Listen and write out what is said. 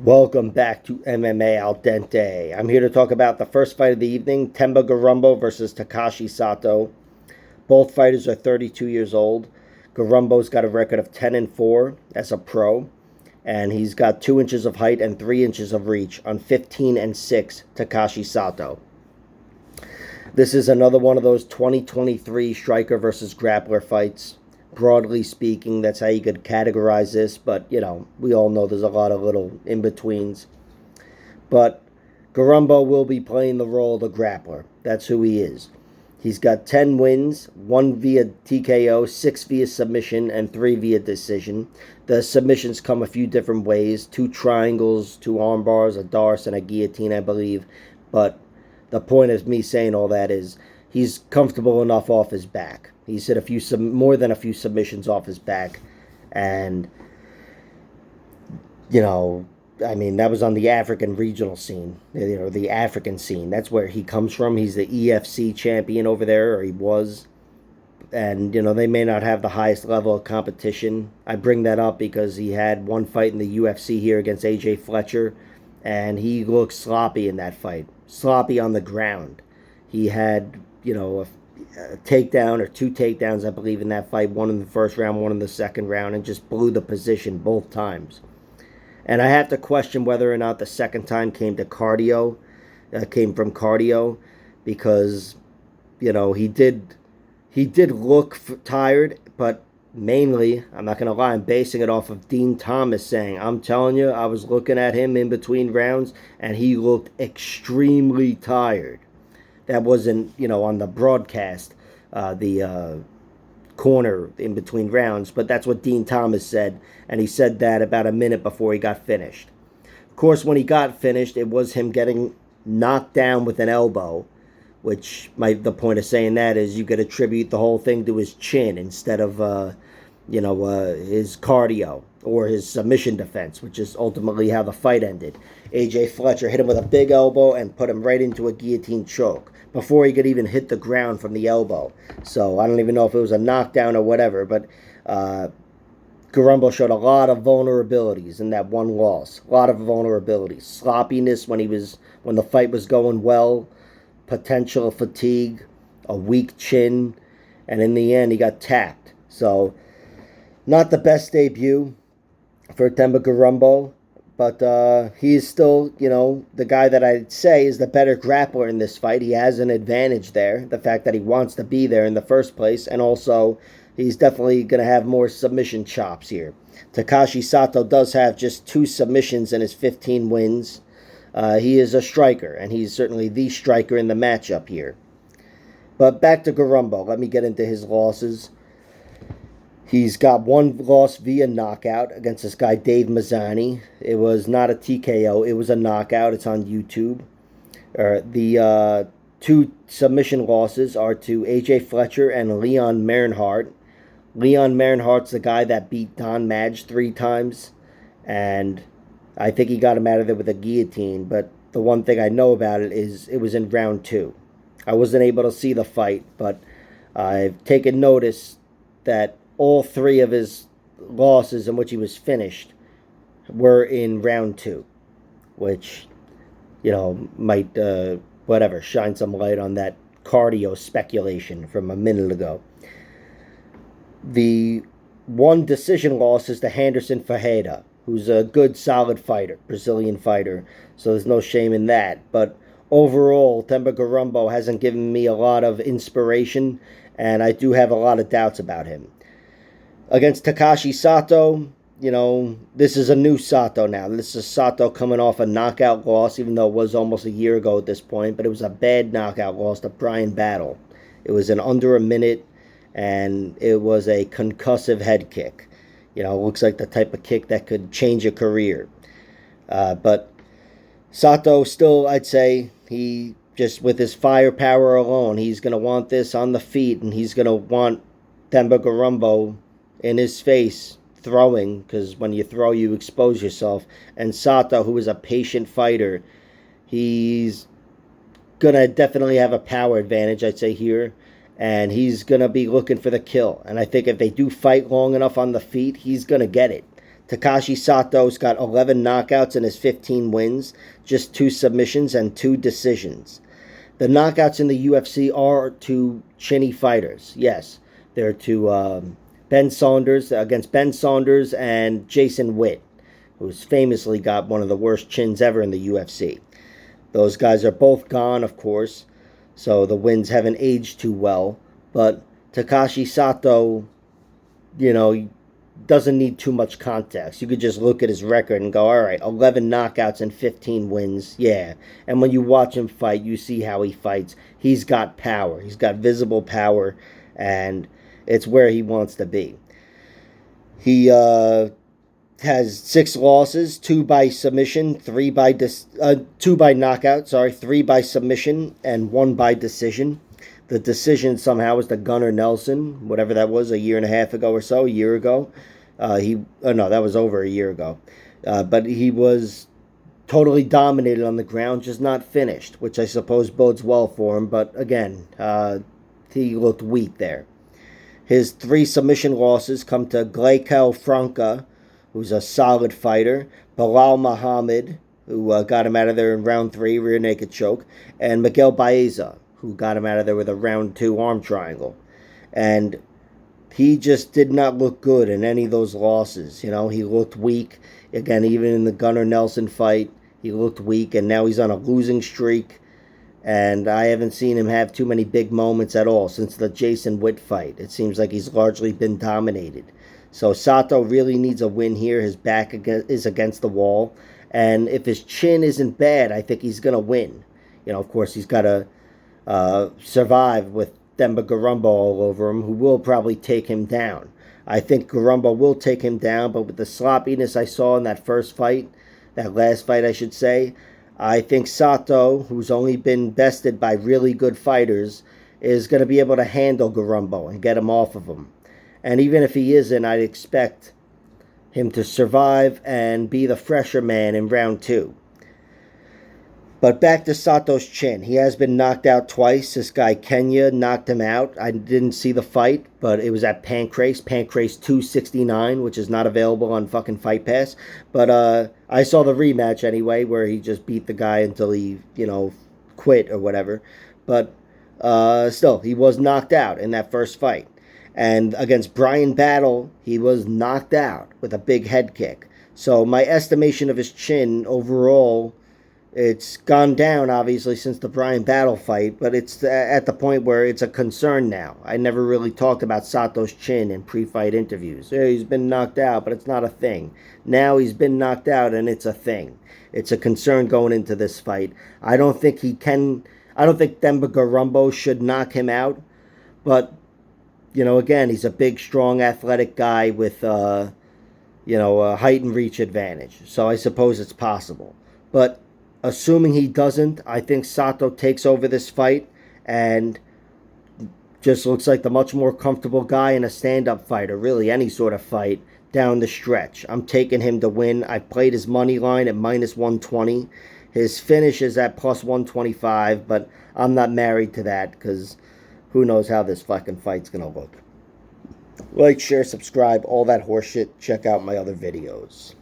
Welcome back to MMA Al Dente. I'm here to talk about the first fight of the evening, Themba Gorimbo versus Takashi Sato. Both fighters are 32 years old. Gorimbo's got a record of 10-4 as a pro, and he's got 2 inches of height and 3 inches of reach on 15-6 Takashi Sato. This is another one of those 2023 striker versus grappler fights. Broadly speaking, that's how you could categorize this, but we all know there's a lot of little in-betweens. But Gorimbo will be playing the role of the grappler. That's who he is. He's got 10 wins, 1 via TKO, 6 via submission, and 3 via decision. The submissions come a few different ways: 2 triangles, 2 arm bars, a darce, and a guillotine, I believe. But the point of me saying all that is he's comfortable enough off his back. He's hit more than a few submissions off his back, and that was on the African regional scene, the African scene. That's where he comes from. He's the EFC champion over there, or he was. And, they may not have the highest level of competition. I bring that up because he had one fight in the UFC here against AJ Fletcher, and he looked sloppy in that fight. Sloppy on the ground. He had, a takedown or 2 takedowns, I believe, in that fight. One in the first round, one in the second round, and just blew the position both times. And I have to question whether or not the second time came from cardio, because he did look tired, but mainly, I'm not gonna lie, I'm basing it off of Dean Thomas saying, I'm telling you, I was looking at him in between rounds and he looked extremely tired. That wasn't, on the broadcast, the corner in between rounds, but that's what Dean Thomas said, and he said that about a minute before he got finished. Of course, when he got finished, it was him getting knocked down with an elbow, which the point of saying that is you could attribute the whole thing to his chin instead of, his cardio or his submission defense, which is ultimately how the fight ended. AJ Fletcher hit him with a big elbow and put him right into a guillotine choke before he could even hit the ground from the elbow. So I don't even know if it was a knockdown or whatever, but Gorimbo showed a lot of vulnerabilities in that one loss. A lot of vulnerabilities. Sloppiness when the fight was going well, potential fatigue, a weak chin, and in the end he got tapped. So not the best debut for Themba Gorimbo, but he is still, the guy that I'd say is the better grappler in this fight. He has an advantage there, the fact that he wants to be there in the first place, and also he's definitely going to have more submission chops here. Takashi Sato does have just 2 submissions in his 15 wins. He is a striker, and he's certainly the striker in the matchup here. But back to Gorimbo. Let me get into his losses. He's got 1 loss via knockout against this guy, Dave Mazzani. It was not a TKO. It was a knockout. It's on YouTube. The 2 submission losses are to AJ Fletcher and Leon Marinhart. Leon Marinhart's the guy that beat Don Madge 3 times, and I think he got him out of there with a guillotine, but the one thing I know about it is it was in round 2. I wasn't able to see the fight, but I've taken notice that all 3 of his losses in which he was finished were in round 2, which, might, shine some light on that cardio speculation from a minute ago. The 1 decision loss is to Henderson Ferreira, who's a good, solid fighter, Brazilian fighter, so there's no shame in that. But overall, Themba Gorimbo hasn't given me a lot of inspiration, and I do have a lot of doubts about him. Against Takashi Sato, this is a new Sato now. This is Sato coming off a knockout loss, even though it was almost a year ago at this point, but it was a bad knockout loss to Brian Battle. It was in under a minute, and it was a concussive head kick. Looks like the type of kick that could change a career. But Sato still, I'd say, he just with his firepower alone, he's going to want this on the feet, and he's going to want Themba Gorimbo in his face throwing, because when you throw, you expose yourself. And Sato, who is a patient fighter, he's going to definitely have a power advantage, I'd say, here. And he's going to be looking for the kill. And I think if they do fight long enough on the feet, he's going to get it. Takashi Sato's got 11 knockouts in his 15 wins, just 2 submissions and 2 decisions. The knockouts in the UFC are to chinny fighters. Yes, they're to Ben Saunders, against Ben Saunders and Jason Witt, who's famously got one of the worst chins ever in the UFC. Those guys are both gone, of course, so the wins haven't aged too well. But Takashi Sato, you know, doesn't need too much context. You could just look at his record and go, all right, 11 knockouts and 15 wins. Yeah. And when you watch him fight, you see how he fights. He's got power. He's got visible power, and it's where he wants to be. He has 6 losses, 2 by submission, 2 by knockout, 3 by submission, and 1 by decision. The decision somehow was the Gunnar Nelson, whatever that was, a year and a half ago or so, a year ago. No, that was over a year ago. But he was totally dominated on the ground, just not finished, which I suppose bodes well for him. But again, he looked weak there. His 3 submission losses come to Gleikel Franca, who's a solid fighter, Bilal Muhammad, who got him out of there in round 3, rear naked choke, and Miguel Baeza, who got him out of there with a round 2 arm triangle. And he just did not look good in any of those losses. You know, he looked weak. Again, even in the Gunnar Nelson fight, he looked weak, and now he's on a losing streak. And I haven't seen him have too many big moments at all since the Jason Witt fight. It seems like he's largely been dominated. So Sato really needs a win here. His back is against the wall. And if his chin isn't bad, I think he's going to win. You know, of course, he's got to survive with Themba Gorimbo all over him, who will probably take him down. I think Gorimbo will take him down, but with the sloppiness I saw in that first fight, that last fight I should say, I think Sato, who's only been bested by really good fighters, is going to be able to handle Gorimbo and get him off of him. And even if he isn't, I'd expect him to survive and be the fresher man in round 2. But back to Sato's chin. He has been knocked out twice. This guy, Kenya, knocked him out. I didn't see the fight, but it was at Pancrase 269, which is not available on fucking Fight Pass. But I saw the rematch anyway, where he just beat the guy until he, quit or whatever. But still, he was knocked out in that first fight. And against Brian Battle, he was knocked out with a big head kick. So my estimation of his chin overall, it's gone down, obviously, since the Brian Battle fight, but it's at the point where it's a concern now. I never really talked about Sato's chin in pre-fight interviews. Yeah, he's been knocked out, but it's not a thing. Now he's been knocked out, and it's a thing. It's a concern going into this fight. I don't think Themba Gorimbo should knock him out, but, again, he's a big, strong, athletic guy with, a height and reach advantage. So I suppose it's possible. But assuming he doesn't, I think Sato takes over this fight and just looks like the much more comfortable guy in a stand-up fight, or really any sort of fight down the stretch. I'm taking him to win. I played his money line at -120. His finish is at +125, but I'm not married to that because who knows how this fucking fight's going to look. Like, share, subscribe, all that horseshit. Check out my other videos.